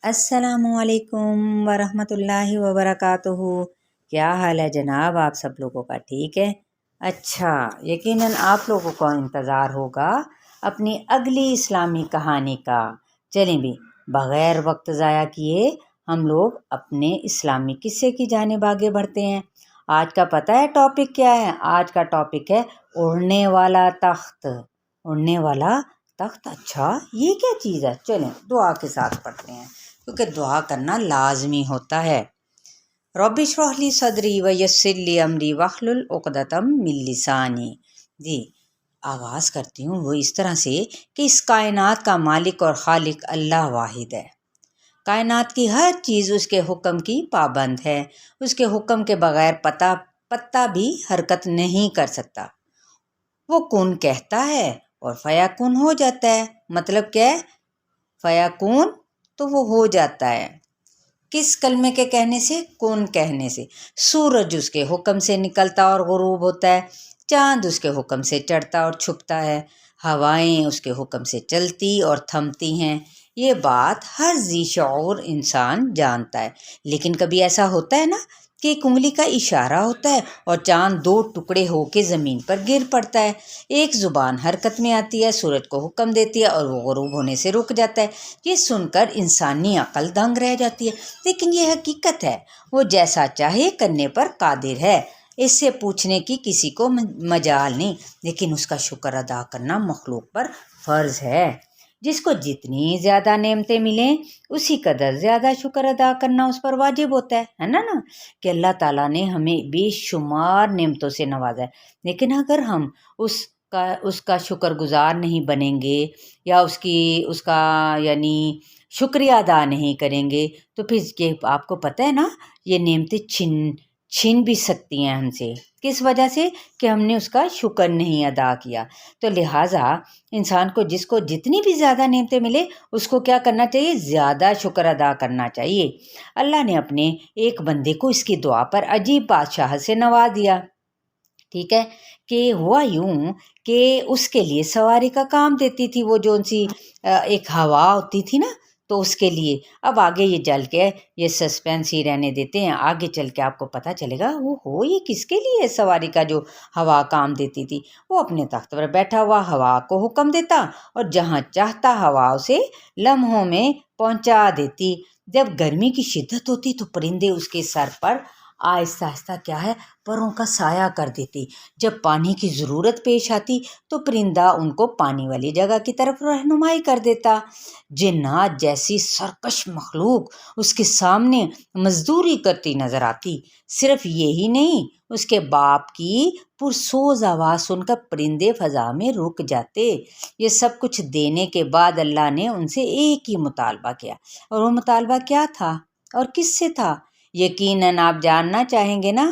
السلام علیکم ورحمۃ اللہ وبرکاتہ۔ کیا حال ہے جناب؟ آپ سب لوگوں کا ٹھیک ہے؟ اچھا، یقیناً آپ لوگوں کو انتظار ہوگا اپنی اگلی اسلامی کہانی کا۔ چلیں بھی بغیر وقت ضائع کیے ہم لوگ اپنے اسلامی قصے کی جانب آگے بڑھتے ہیں۔ آج کا پتہ ہے ٹاپک کیا ہے؟ آج کا ٹاپک ہے اڑنے والا تخت۔ اڑنے والا تخت، اچھا یہ کیا چیز ہے؟ چلیں دعا کے ساتھ پڑھتے ہیں، کیونکہ دعا کرنا لازمی ہوتا ہے۔ رب اشرح لی صدری ویسر لی امری واحلل عقدۃ من لسانی۔ جی آغاز کرتی ہوں وہ اس طرح سے کہ اس کائنات کا مالک اور خالق اللہ واحد ہے۔ کائنات کی ہر چیز اس کے حکم کی پابند ہے۔ اس کے حکم کے بغیر پتا بھی حرکت نہیں کر سکتا۔ وہ کن کہتا ہے اور فیکون ہو جاتا ہے۔ مطلب کیا ہے؟ فیکون تو وہ ہو جاتا ہے۔ کس کلمے کے کہنے سے؟ کن کہنے سے۔ سورج اس کے حکم سے نکلتا اور غروب ہوتا ہے، چاند اس کے حکم سے چڑھتا اور چھپتا ہے، ہوائیں اس کے حکم سے چلتی اور تھمتی ہیں۔ یہ بات ہر ذی شعور انسان جانتا ہے، لیکن کبھی ایسا ہوتا ہے نا کہ ایک انگلی کا اشارہ ہوتا ہے اور چاند دو ٹکڑے ہو کے زمین پر گر پڑتا ہے۔ ایک زبان حرکت میں آتی ہے، سورج کو حکم دیتی ہے اور وہ غروب ہونے سے رک جاتا ہے۔ یہ سن کر انسانی عقل دنگ رہ جاتی ہے، لیکن یہ حقیقت ہے، وہ جیسا چاہے کرنے پر قادر ہے۔ اس سے پوچھنے کی کسی کو مجال نہیں، لیکن اس کا شکر ادا کرنا مخلوق پر فرض ہے۔ جس کو جتنی زیادہ نعمتیں ملیں اسی قدر زیادہ شکر ادا کرنا اس پر واجب ہوتا ہے نا کہ اللہ تعالیٰ نے ہمیں بے شمار نعمتوں سے نوازا ہے، لیکن اگر ہم اس کا شکر گزار نہیں بنیں گے یا اس کا یعنی شکریہ ادا نہیں کریں گے تو پھر یہ آپ کو پتہ ہے نا یہ نعمتیں چھن بھی سکتی ہیں ہم سے۔ کس وجہ سے؟ کہ ہم نے اس کا شکر نہیں ادا کیا۔ تو لہٰذا انسان کو جس کو جتنی بھی زیادہ نعمتیں ملے اس کو کیا کرنا چاہیے؟ زیادہ شکر ادا کرنا چاہیے۔ اللہ نے اپنے ایک بندے کو اس کی دعا پر عجیب بادشاہت سے نواز دیا، ٹھیک ہے، کہ ہوا یوں کہ اس کے لیے سواری کا کام دیتی تھی وہ جو سی ایک ہوا ہوتی تھی نا، تو اس کے لیے اب آگے یہ چل کے یہ سسپینس ہی رہنے دیتے ہیں، آگے چل کے آپ کو پتہ چلے گا وہ ہو یہ کس کے لیے سواری کا جو ہوا کام دیتی تھی۔ وہ اپنے تخت پر بیٹھا ہوا ہوا کو حکم دیتا اور جہاں چاہتا ہوا اسے لمحوں میں پہنچا دیتی۔ جب گرمی کی شدت ہوتی تو پرندے اس کے سر پر آہستہ آہستہ کیا ہے پروں کا سایہ کر دیتی۔ جب پانی کی ضرورت پیش آتی تو پرندہ ان کو پانی والی جگہ کی طرف رہنمائی کر دیتا۔ جنات جیسی سرکش مخلوق اس کے سامنے مزدوری کرتی نظر آتی۔ صرف یہی نہیں، اس کے باپ کی پرسوز آواز سن کر پرندے فضا میں رک جاتے۔ یہ سب کچھ دینے کے بعد اللہ نے ان سے ایک ہی مطالبہ کیا، اور وہ مطالبہ کیا تھا اور کس سے تھا؟ یقیناً آپ جاننا چاہیں گے نا؟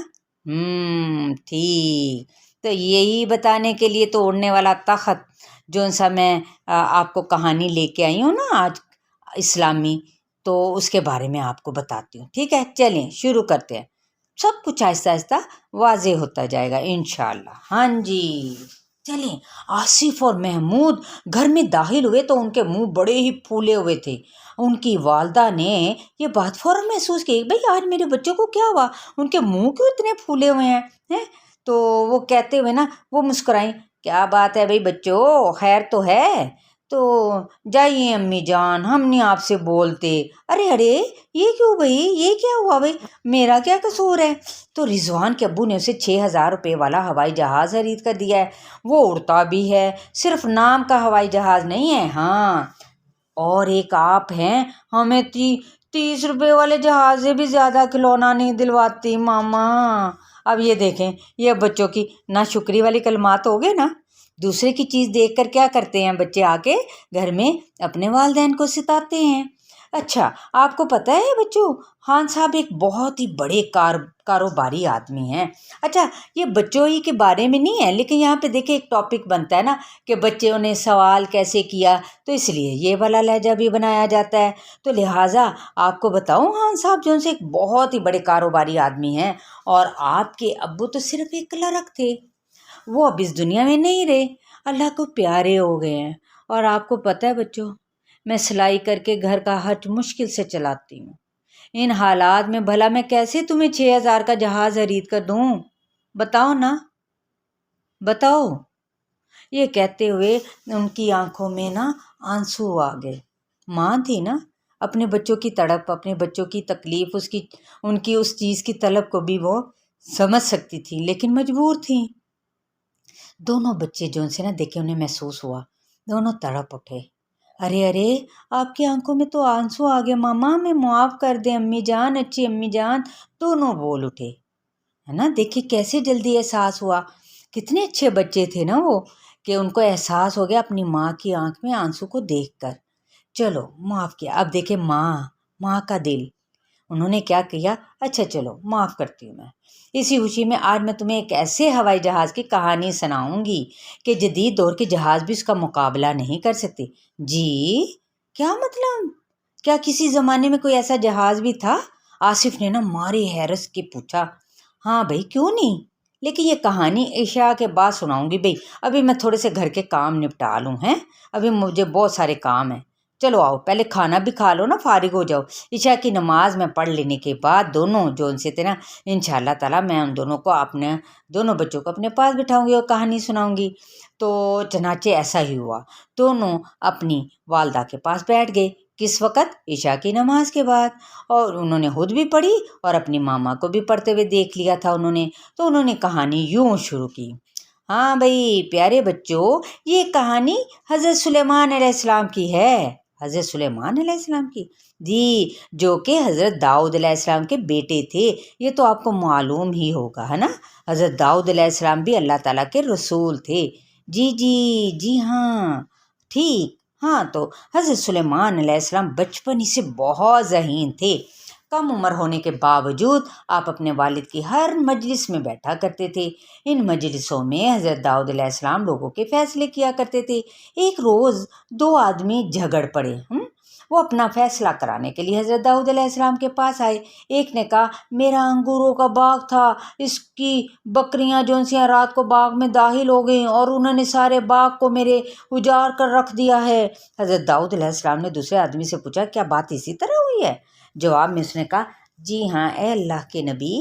ٹھیک، تو یہی بتانے کے لیے تو اڑنے والا تخت جو سا میں آپ کو کہانی لے کے آئی ہوں نا آج اسلامی، تو اس کے بارے میں آپ کو بتاتی ہوں، ٹھیک ہے؟ چلیں شروع کرتے ہیں، سب کچھ آہستہ آہستہ واضح ہوتا جائے گا انشاءاللہ۔ ہاں جی چلیں، آصف اور محمود گھر میں داخل ہوئے تو ان کے منہ بڑے ہی پھولے ہوئے تھے۔ ان کی والدہ نے یہ بات فوراً محسوس کی، بھئی آج میرے بچوں کو کیا ہوا، ان کے منہ کیوں اتنے پھولے ہوئے ہیں؟ تو وہ کہتے ہوئے نا وہ مسکرائیں، کیا بات ہے بھئی بچوں، خیر تو ہے؟ تو جائیے امی جان، ہم نہیں آپ سے بولتے۔ ارے یہ کیوں بھئی، یہ کیا ہوا بھئی، میرا کیا قصور ہے؟ تو رضوان کے ابو نے اسے 6,000 روپے والا ہوائی جہاز خرید کر دیا ہے، وہ اڑتا بھی ہے، صرف نام کا ہوائی جہاز نہیں ہے، ہاں اور ایک آپ ہیں، ہمیں 30 روپے والے جہاز سے بھی زیادہ کھلونا نہیں دلواتی ماما۔ اب یہ دیکھیں یہ بچوں کی ناشکری والی کلمات ہو گئے نا۔ دوسرے کی چیز دیکھ کر کیا کرتے ہیں بچے؟ آ کے گھر میں اپنے والدین کو ستاتے ہیں۔ اچھا آپ کو پتہ ہے بچوں، خان صاحب ایک بہت ہی بڑے کاروباری آدمی ہیں۔ اچھا یہ بچوں ہی کے بارے میں نہیں ہے، لیکن یہاں پہ دیکھیں ایک ٹاپک بنتا ہے نا کہ بچوں نے سوال کیسے کیا، تو اس لیے یہ والا لہجہ بھی بنایا جاتا ہے۔ تو لہٰذا آپ کو بتاؤں، خان صاحب جو سے ایک بہت ہی بڑے کاروباری آدمی ہیں، اور آپ کے ابو تو صرف ایک کلرک تھے، وہ اب اس دنیا میں نہیں رہے، اللہ کو پیارے ہو گئے ہیں۔ اور آپ کو پتہ ہے بچوں، میں سلائی کر کے گھر کا خرچ مشکل سے چلاتی ہوں، ان حالات میں بھلا میں کیسے تمہیں 6,000 کا جہاز خرید کر دوں؟ بتاؤ نا، بتاؤ۔ یہ کہتے ہوئے ان کی آنکھوں میں نا آنسو آ گئے۔ ماں تھی نا، اپنے بچوں کی تڑپ، اپنے بچوں کی تکلیف، ان کی اس چیز کی طلب کو بھی وہ سمجھ سکتی تھی، لیکن مجبور تھیں۔ دونوں بچے جو ان سے نہ دیکھے انہیں محسوس ہوا، دونوں تڑپ اٹھے۔ ارے ارے، آپ کی آنکھوں میں تو آنسو آ گئے، ماما ہمیں معاف کر دیں امی جان، اچھی امی جان، دونوں بول اٹھے، ہے نا۔ دیکھیے کیسے جلدی احساس ہوا، کتنے اچھے بچے تھے نا وہ، کہ ان کو احساس ہو گیا اپنی ماں کی آنکھ میں آنسو کو دیکھ کر۔ چلو معاف کیا۔ اب دیکھیں ماں کا دل، انہوں نے کیا کیا، اچھا چلو معاف کرتی ہوں میں۔ اسی خوشی میں آج میں تمہیں ایک ایسے ہوائی جہاز کی کہانی سناؤں گی کہ جدید دور کے جہاز بھی اس کا مقابلہ نہیں کر سکتے۔ جی کیا مطلب؟ کیا کسی زمانے میں کوئی ایسا جہاز بھی تھا؟ آصف نے نا ماری حیرت کے پوچھا۔ ہاں بھائی، کیوں نہیں، لیکن یہ کہانی عشاء کے بعد سناؤں گی بھائی، ابھی میں تھوڑے سے گھر کے کام نپٹا لوں، ہیں ابھی مجھے بہت سارے کام ہیں۔ چلو آؤ پہلے کھانا بھی کھا لو نا، فارغ ہو جاؤ۔ عشاء کی نماز میں پڑھ لینے کے بعد دونوں جو ان سے تھے نا، انشاءاللہ تعالیٰ میں ان دونوں بچوں کو اپنے پاس بٹھاؤں گی اور کہانی سناؤں گی۔ تو چنانچہ ایسا ہی ہوا، دونوں اپنی والدہ کے پاس بیٹھ گئے۔ کس وقت؟ عشاء کی نماز کے بعد۔ اور انہوں نے خود بھی پڑھی اور اپنی ماما کو بھی پڑھتے ہوئے دیکھ لیا تھا انہوں نے۔ تو انہوں نے کہانی یوں شروع کی۔ ہاں بھائی پیارے بچوں، یہ کہانی حضرت سلیمان علیہ السلام کی ہے۔ حضرت سلیمان علیہ السلام کی؟ جی، جو کہ حضرت داؤد علیہ السلام کے بیٹے تھے، یہ تو آپ کو معلوم ہی ہوگا، ہے نا۔ حضرت داؤد علیہ السلام بھی اللہ تعالیٰ کے رسول تھے۔ جی ہاں ٹھیک، ہاں تو حضرت سلیمان علیہ السلام بچپن ہی سے بہت ذہین تھے۔ کم عمر ہونے کے باوجود آپ اپنے والد کی ہر مجلس میں بیٹھا کرتے تھے۔ ان مجلسوں میں حضرت داؤد علیہ السلام لوگوں کے فیصلے کیا کرتے تھے۔ ایک روز دو آدمی جھگڑ پڑے، وہ اپنا فیصلہ کرانے کے لیے حضرت داؤد علیہ السلام کے پاس آئے۔ ایک نے کہا، میرا انگوروں کا باغ تھا، اس کی بکریاں جو سی رات کو باغ میں داخل ہو گئیں اور انہوں نے سارے باغ کو میرے اجاڑ کر رکھ دیا ہے۔ حضرت داؤد علیہ السلام نے دوسرے آدمی سے پوچھا، کیا بات اسی طرح ہوئی ہے؟ جواب میں اس نے کہا، جی ہاں اے اللہ کے نبی،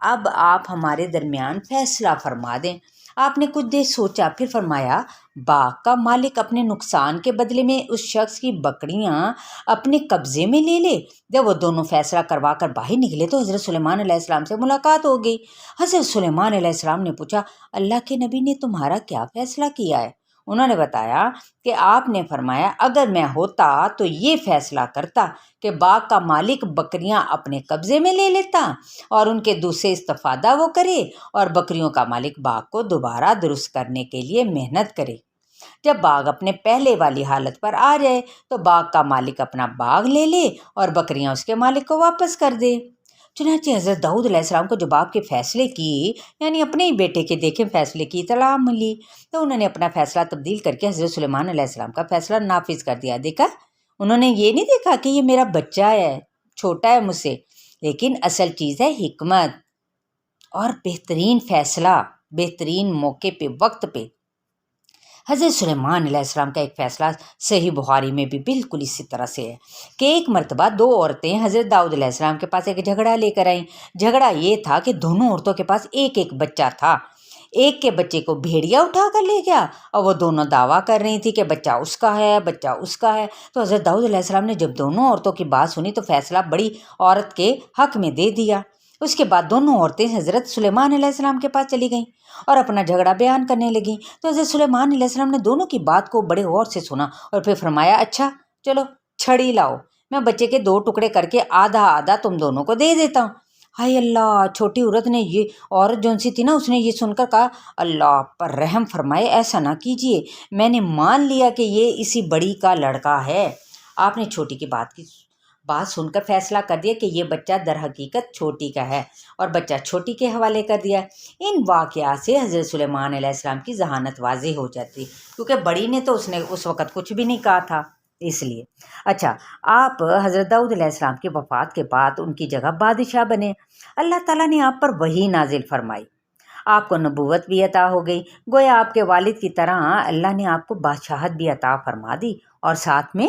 اب آپ ہمارے درمیان فیصلہ فرما دیں۔ آپ نے کچھ دیر سوچا، پھر فرمایا، باغ کا مالک اپنے نقصان کے بدلے میں اس شخص کی بکریاں اپنے قبضے میں لے لے۔ جب وہ دونوں فیصلہ کروا کر باہر نکلے تو حضرت سلیمان علیہ السلام سے ملاقات ہو گئی۔ حضرت سلیمان علیہ السلام نے پوچھا، اللہ کے نبی نے تمہارا کیا فیصلہ کیا ہے؟ انہوں نے بتایا کہ آپ نے فرمایا، اگر میں ہوتا تو یہ فیصلہ کرتا کہ باغ کا مالک بکریاں اپنے قبضے میں لے لیتا اور ان کے دوسرے استفادہ وہ کرے، اور بکریوں کا مالک باغ کو دوبارہ درست کرنے کے لیے محنت کرے۔ جب باغ اپنے پہلے والی حالت پر آ جائے تو باغ کا مالک اپنا باغ لے لے اور بکریاں اس کے مالک کو واپس کر دے۔ چنانچہ حضرت داؤد علیہ السلام کو جب آپ کے فیصلے کی، یعنی اپنے ہی بیٹے کے دیکھیں فیصلے کی اطلاع ملی، تو انہوں نے اپنا فیصلہ تبدیل کر کے حضرت سلیمان علیہ السلام کا فیصلہ نافذ کر دیا۔ دیکھا، انہوں نے یہ نہیں دیکھا کہ یہ میرا بچہ ہے، چھوٹا ہے مجھ سے، لیکن اصل چیز ہے حکمت اور بہترین فیصلہ، بہترین موقع پہ، وقت پہ۔ حضرت سلیمان علیہ السلام کا ایک فیصلہ صحیح بخاری میں بھی بالکل اسی طرح سے ہے کہ ایک مرتبہ دو عورتیں حضرت داؤد علیہ السلام کے پاس ایک جھگڑا لے کر آئیں۔ جھگڑا یہ تھا کہ دونوں عورتوں کے پاس ایک ایک بچہ تھا۔ ایک کے بچے کو بھیڑیا اٹھا کر لے گیا اور وہ دونوں دعویٰ کر رہی تھی کہ بچہ اس کا ہے، بچہ اس کا ہے۔ تو حضرت داؤد علیہ السلام نے جب دونوں عورتوں کی بات سنی تو فیصلہ بڑی عورت کے حق میں دے دیا۔ اس کے بعد دونوں عورتیں حضرت سلیمان علیہ السلام کے پاس چلی گئیں اور اپنا جھگڑا بیان کرنے لگیں۔ تو حضرت سلیمان علیہ السلام نے دونوں کی بات کو بڑے غور سے سنا اور پھر فرمایا، اچھا چلو چھڑی لاؤ، میں بچے کے دو ٹکڑے کر کے آدھا آدھا تم دونوں کو دے دیتا ہوں۔ ہائے اللہ! چھوٹی عورت جو سی تھی نا، اس نے یہ سن کر کہا، اللہ پر رحم فرمائے، ایسا نہ کیجیے، میں نے مان لیا کہ یہ اسی بڑی کا لڑکا ہے۔ آپ نے چھوٹی کی بات سن کر فیصلہ کر دیا کہ یہ بچہ در حقیقت چھوٹی کا ہے اور بچہ چھوٹی کے حوالے کر دیا۔ ان واقعات سے حضرت سلیمان علیہ السلام کی ذہانت واضح ہو جاتی، کیونکہ بڑی نے تو اس وقت کچھ بھی نہیں کہا تھا، اس لیے۔ اچھا، آپ حضرت داؤد علیہ السلام کی وفات کے بعد ان کی جگہ بادشاہ بنے۔ اللہ تعالیٰ نے آپ پر وحی نازل فرمائی، آپ کو نبوت بھی عطا ہو گئی، گویا آپ کے والد کی طرح اللہ نے آپ کو بادشاہت بھی عطا فرما دی اور ساتھ میں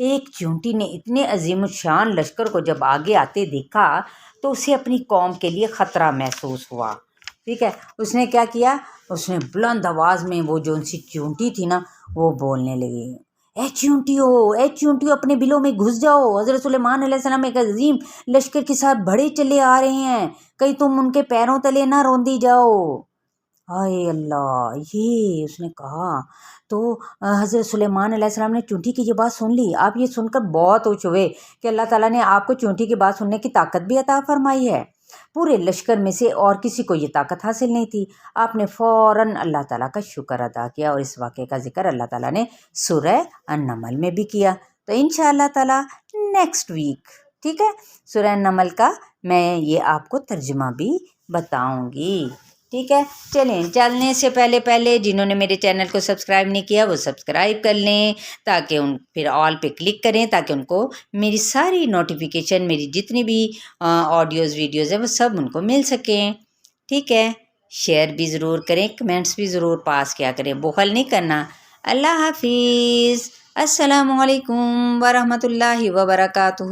ایک چونٹی نے اتنے عظیم الشان لشکر کو جب آگے آتے دیکھا تو اسے اپنی قوم کے لیے خطرہ محسوس ہوا، ٹھیک ہے۔ اس نے کیا کیا، اس نے بلند آواز میں وہ جو ان سی چونٹی تھی نا وہ بولنے لگی، اے چونٹیو اپنے بلوں میں گھس جاؤ، حضرت سلیمان علیہ السلام ایک عظیم لشکر کے ساتھ بڑے چلے آ رہے ہیں، کہیں تم ان کے پیروں تلے نہ روندی جاؤ۔ ہائے اللہ، یہ اس نے کہا تو حضرت سلیمان علیہ السلام نے چونٹی کی یہ بات سن لی۔ آپ یہ سن کر بہت خوش ہوئے کہ اللہ تعالیٰ نے آپ کو چونٹی کی بات سننے کی طاقت بھی عطا فرمائی ہے۔ پورے لشکر میں سے اور کسی کو یہ طاقت حاصل نہیں تھی۔ آپ نے فوراً اللہ تعالیٰ کا شکر ادا کیا، اور اس واقعے کا ذکر اللہ تعالیٰ نے سورہ النمل میں بھی کیا۔ تو انشاءاللہ تعالیٰ نیکسٹ ویک، ٹھیک ہے، سورہ النمل کا میں یہ آپ کو ترجمہ بھی بتاؤں گی، ٹھیک ہے۔ چلیں، چلنے سے پہلے جنہوں نے میرے چینل کو سبسکرائب نہیں کیا وہ سبسکرائب کر لیں، تاکہ پھر آل پہ کلک کریں تاکہ ان کو میری ساری نوٹیفیکیشن، میری جتنی بھی آڈیوز ویڈیوز ہیں وہ سب ان کو مل سکیں، ٹھیک ہے۔ شیئر بھی ضرور کریں، کمنٹس بھی ضرور پاس کیا کریں، بخل نہیں کرنا۔ اللہ حافظ، السلام علیکم ورحمۃ اللہ وبرکاتہ۔